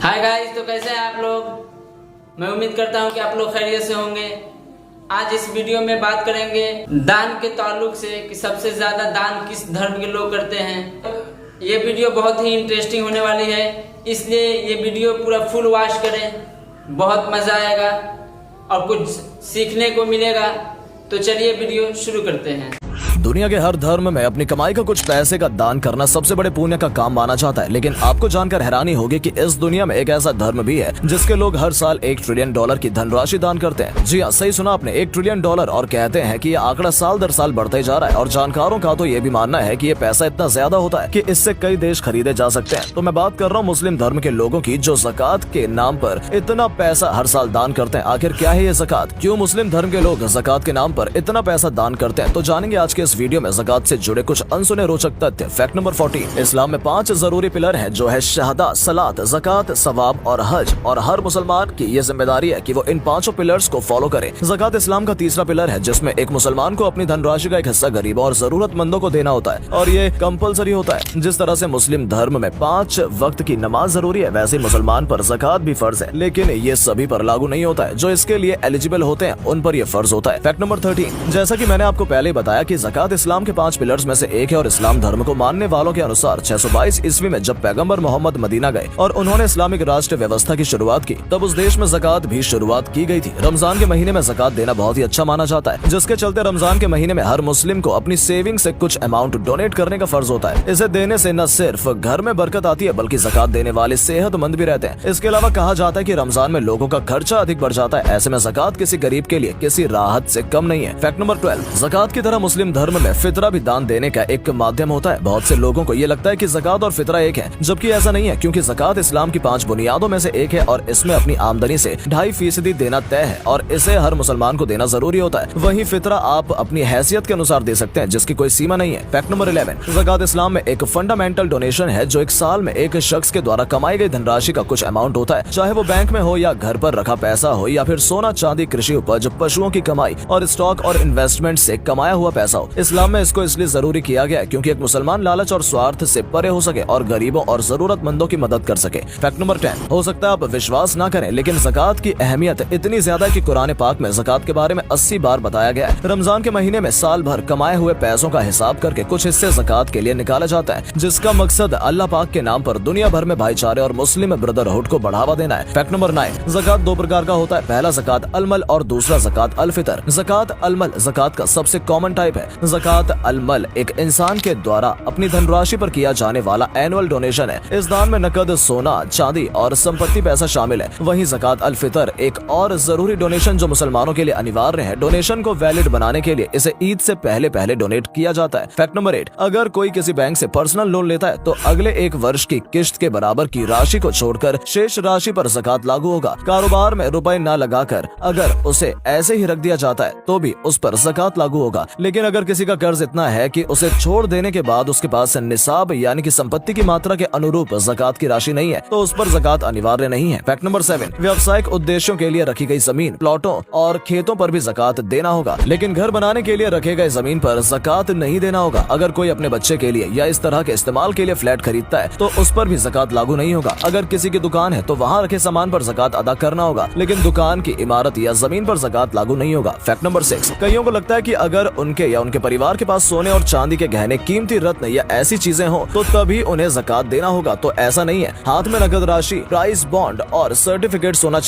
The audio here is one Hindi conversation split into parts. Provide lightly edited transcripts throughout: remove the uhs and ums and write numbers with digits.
हाय गाइस, तो कैसे हैं आप लोग। मैं उम्मीद करता हूं कि आप लोग खैरियत से होंगे। आज इस वीडियो में बात करेंगे दान के ताल्लुक से कि सबसे ज़्यादा दान किस धर्म के लोग करते हैं। ये वीडियो बहुत ही इंटरेस्टिंग होने वाली है, इसलिए ये वीडियो पूरा फुल वॉच करें, बहुत मज़ा आएगा और कुछ सीखने को मिलेगा। तो चलिए वीडियो शुरू करते हैं। दुनिया के हर धर्म में अपनी कमाई का कुछ पैसे का दान करना सबसे बड़े पुण्य का काम माना जाता है, लेकिन आपको जानकर हैरानी होगी कि इस दुनिया में एक ऐसा धर्म भी है जिसके लोग हर साल $1 ट्रिलियन की धनराशि दान करते हैं। जी हाँ, सही सुना आपने, $1 ट्रिलियन। और कहते हैं कि ये आंकड़ा साल दर साल बढ़ते जा रहा है और जानकारों का तो ये भी मानना है कि ये पैसा इतना ज्यादा होता है कि इससे कई देश खरीदे जा सकते हैं। तो मैं बात कर रहा हूँ मुस्लिम धर्म के लोगों की, जो ज़कात के नाम पर इतना पैसा हर साल दान करते हैं। आखिर क्या है ये ज़कात, क्यों मुस्लिम धर्म के लोग ज़कात के नाम पर इतना पैसा दान करते हैं, तो जानेंगे आज के इस वीडियो में ज़कात से जुड़े कुछ अनसुने रोचक तथ्य। फैक्ट नंबर 14, इस्लाम में 5 जरूरी पिलर हैं, जो है शहादा, सलात, ज़कात, सवाब और हज। और हर मुसलमान की ये जिम्मेदारी है कि वो इन 5 पिलर्स को फॉलो करे। ज़कात इस्लाम का तीसरा पिलर है, जिसमें एक मुसलमान को अपनी धनराशि का एक हिस्सा गरीबों और जरूरतमंदों को देना होता है और ये कंपलसरी होता है। जिस तरह से मुस्लिम धर्म में 5 वक्त की नमाज जरूरी है, वैसे मुसलमान पर ज़कात भी फर्ज है, लेकिन ये सभी पर लागू नहीं होता है। जो इसके लिए एलिजिबल होते हैं उन पर यह फर्ज होता है। फैक्ट नंबर 13, जैसा कि मैंने आपको पहले बताया कि ज़कात इस्लाम के 5 पिलर्स में से एक है और इस्लाम धर्म को मानने वालों के अनुसार 622 ईस्वी में जब पैगंबर मोहम्मद मदीना गए और उन्होंने इस्लामिक राष्ट्र व्यवस्था की शुरुआत की, तब उस देश में ज़कात भी शुरुआत की गई थी। रमजान के महीने में ज़कात देना बहुत ही अच्छा माना जाता है, जिसके चलते रमजान के महीने में हर मुस्लिम को अपनी सेविंग से कुछ अमाउंट डोनेट करने का फर्ज होता है। इसे देने से न सिर्फ घर में बरकत आती है, बल्कि ज़कात देने वाले सेहतमंद भी रहते हैं। इसके अलावा कहा जाता है कि रमजान में लोगों का खर्चा अधिक बढ़ जाता है, ऐसे में ज़कात किसी गरीब के लिए किसी राहत से कम नहीं है। फैक्ट नंबर 12, ज़कात की तरह मुस्लिम धर्म में फितरा भी दान देने का एक माध्यम होता है। बहुत से लोगों को ये लगता है कि ज़कात और फितरा एक है, जबकि ऐसा नहीं है, क्योंकि ज़कात इस्लाम की 5 बुनियादों में से एक है और इसमें अपनी आमदनी से 2.5% देना तय है और इसे हर मुसलमान को देना जरूरी होता है। वहीं फितरा आप अपनी हैसियत के अनुसार दे सकते हैं, जिसकी कोई सीमा नहीं है। फैक्ट नंबर 11, ज़कात इस्लाम में एक फंडामेंटल डोनेशन है, जो एक साल में एक शख्स के द्वारा कमाई गई धनराशि का कुछ अमाउंट होता है, चाहे वो बैंक में हो या घर पर रखा पैसा हो या फिर सोना चांदी, कृषि उपज, पशुओं की कमाई और स्टॉक और इन्वेस्टमेंट से कमाया हुआ पैसा हो। इस्लाम में इसको इसलिए जरूरी किया गया है क्योंकि एक मुसलमान लालच और स्वार्थ से परे हो सके और गरीबों और जरूरतमंदों की मदद कर सके। फैक्ट नंबर 10, हो सकता है आप विश्वास ना करें, लेकिन ज़कात की अहमियत इतनी ज्यादा है कि कुरान पाक में ज़कात के बारे में 80 बार बताया गया है। रमजान के महीने में साल भर कमाए हुए पैसों का हिसाब करके कुछ हिस्से ज़कात के लिए निकाला जाता है, जिसका मकसद अल्लाह पाक के नाम पर दुनिया भर में भाईचारे और मुस्लिम ब्रदरहुड को बढ़ावा देना है। फैक्ट नंबर 9, ज़कात 2 प्रकार का होता है। पहला ज़कात अलमल और दूसरा ज़कात अल फितर। ज़कात अलमल ज़कात का सबसे कॉमन टाइप है। ज़कात अलमल एक इंसान के द्वारा अपनी धनराशि पर किया जाने वाला एनुअल डोनेशन है। इस दान में नकद, सोना, चांदी और संपत्ति पैसा शामिल है। वहीं ज़कात अल फितर एक और जरूरी डोनेशन जो मुसलमानों के लिए अनिवार्य है। डोनेशन को वैलिड बनाने के लिए इसे ईद से पहले डोनेट किया जाता है। फैक्ट नंबर 8, अगर कोई किसी बैंक से पर्सनल लोन लेता है तो अगले 1 वर्ष की किश्त के बराबर की राशि को छोड़कर शेष राशि पर ज़कात लागू होगा। कारोबार में रुपए न लगाकर अगर उसे ऐसे ही रख दिया जाता है तो भी उस पर ज़कात लागू होगा, लेकिन अगर किसी का कर्ज इतना है कि उसे छोड़ देने के बाद उसके पास निसाब यानी कि संपत्ति की मात्रा के अनुरूप ज़कात की राशि नहीं है तो उस पर ज़कात अनिवार्य नहीं है। फैक्ट नंबर 7, व्यावसायिक उद्देश्यों के लिए रखी गई जमीन, प्लॉटों और खेतों पर भी ज़कात देना होगा, लेकिन घर बनाने के लिए रखे गए जमीन पर ज़कात नहीं देना होगा। अगर कोई अपने बच्चे के लिए या इस तरह के इस्तेमाल के लिए फ्लैट खरीदता है तो उस पर भी ज़कात लागू नहीं होगा। अगर किसी की दुकान है तो वहाँ रखे सामान पर ज़कात अदा करना होगा, लेकिन दुकान की इमारत या जमीन पर ज़कात लागू नहीं होगा। फैक्ट नंबर 6, कईयों को लगता है कि अगर उनके या उनके परिवार के पास सोने और चांदी के गहने, कीमती रत्न या ऐसी चीजें हो तो तभी उन्हें ज़कात देना होगा, तो ऐसा नहीं है। हाथ में नकद राशि, प्राइस बॉन्ड और सर्टिफिकेट, सोना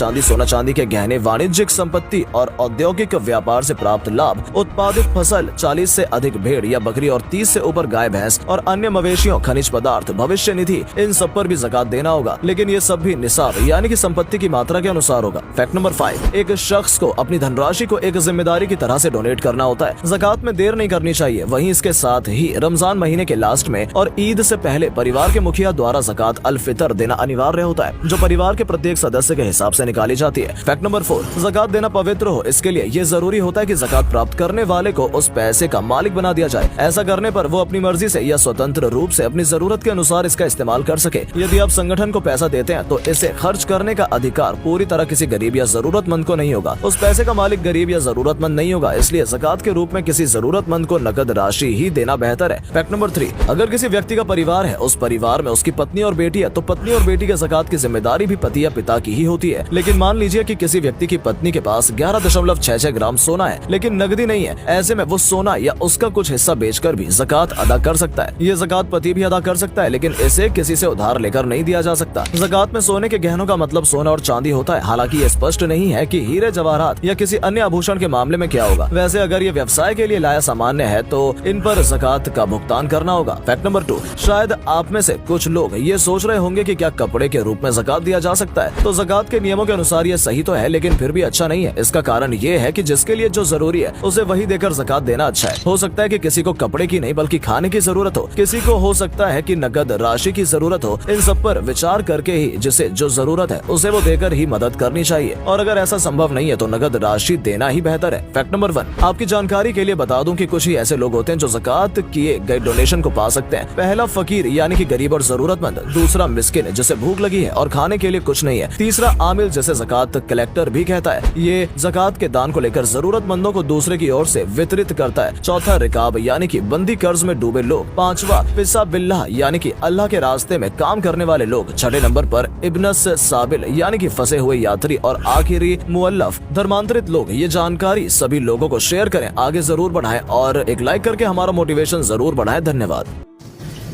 चांदी के गहने, वाणिज्यिक संपत्ति और औद्योगिक व्यापार से प्राप्त लाभ, उत्पादित फसल, 40 से अधिक भेड़ या बकरी और 30 से ऊपर गाय भैंस और अन्य मवेशियों, खनिज पदार्थ, भविष्य निधि, इन सब पर भी ज़कात देना होगा, लेकिन ये सब भी निसाब यानी कि संपत्ति की मात्रा के अनुसार होगा। फैक्ट नंबर 5, एक शख्स को अपनी धनराशि को एक जिम्मेदारी की तरह से डोनेट करना होता है। ज़कात में देर नहीं करनी चाहिए। वहीं इसके साथ ही रमजान महीने के लास्ट में और ईद से पहले परिवार के मुखिया द्वारा ज़कात अल फितर देना अनिवार्य होता है, जो परिवार के प्रत्येक सदस्य के हिसाब से निकाली जाती है। फैक्ट नंबर 4, ज़कात देना पवित्र हो, इसके लिए ये जरूरी होता है कि ज़कात प्राप्त करने वाले को उस पैसे का मालिक बना दिया जाए। ऐसा करने पर वो अपनी मर्जी से या स्वतंत्र रूप से अपनी जरूरत के अनुसार इसका इस्तेमाल कर सके। यदि आप संगठन को पैसा देते हैं तो इसे खर्च करने का अधिकार पूरी तरह किसी गरीब या जरूरतमंद को नहीं होगा। उस पैसे का मालिक गरीब या जरूरतमंद नहीं होगा, इसलिए ज़कात के रूप में किसी जरूरतमंद जरूरतमंद को नकद राशि ही देना बेहतर है। फैक्ट नंबर 3, अगर किसी व्यक्ति का परिवार है, उस परिवार में उसकी पत्नी और बेटी है, तो पत्नी और बेटी के ज़कात की जिम्मेदारी भी पति या पिता की ही होती है। लेकिन मान लीजिए कि किसी व्यक्ति की पत्नी के पास 11.66 ग्राम सोना है, लेकिन नकदी नहीं है। ऐसे में वो सोना या उसका कुछ हिस्सा बेचकर भी ज़कात अदा कर सकता है। ये ज़कात पति भी अदा कर सकता है, लेकिन इसे किसी से उधार लेकर नहीं दिया जा सकता। ज़कात में सोने के गहनों का मतलब सोना और चांदी होता है। हालांकि ये स्पष्ट नहीं है कि हीरे जवाहरात या किसी अन्य आभूषण के मामले में क्या होगा। वैसे अगर ये व्यवसाय के लिए लाया सामान्य है तो इन पर ज़कात का भुगतान करना होगा। फैक्ट नंबर 2, शायद आप में से कुछ लोग ये सोच रहे होंगे कि क्या कपड़े के रूप में ज़कात दिया जा सकता है। तो ज़कात के नियमों के अनुसार ये सही तो है, लेकिन फिर भी अच्छा नहीं है। इसका कारण ये है कि जिसके लिए जो जरूरी है उसे वही देकर ज़कात देना अच्छा है। हो सकता है कि किसी को कपड़े की नहीं बल्कि खाने की जरूरत हो, किसी को हो सकता है कि नकद राशि की जरूरत हो। इन सब पर विचार करके ही जिसे जो जरूरत है उसे वो देकर ही मदद करनी चाहिए, और अगर ऐसा संभव नहीं है तो नकद राशि देना ही बेहतर है। फैक्ट नंबर 1, आपकी जानकारी के लिए बता दूं कि कुछ ही ऐसे लोग होते हैं जो ज़कात किए गए डोनेशन को पा सकते हैं। पहला फकीर यानी कि गरीब और जरूरतमंद, दूसरा मिस्किन जिसे भूख लगी है और खाने के लिए कुछ नहीं है, तीसरा आमिल जिसे ज़कात कलेक्टर भी कहता है, ये ज़कात के दान को लेकर जरूरतमंदों को दूसरे की ओर से वितरित करता है। चौथा रिकाब यानी कि बंदी कर्ज में डूबे लोग, पांचवा फिसा बिल्लाह यानी कि अल्लाह के रास्ते में काम करने वाले लोग, छठे नंबर पर इब्नस साबिल यानी कि फंसे हुए यात्री, और आखिरी मुअल्लफ धर्मांतरित लोग। ये जानकारी सभी लोगों को शेयर करें, आगे जरूर बढ़ाएं और एक लाइक करके हमारा मोटिवेशन जरूर बढ़ाएं। धन्यवाद।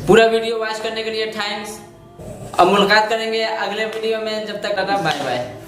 पूरा वीडियो वॉच करने के लिए थैंक्स। अब मुलाकात करेंगे अगले वीडियो में, जब तक टाटा बाय बाय।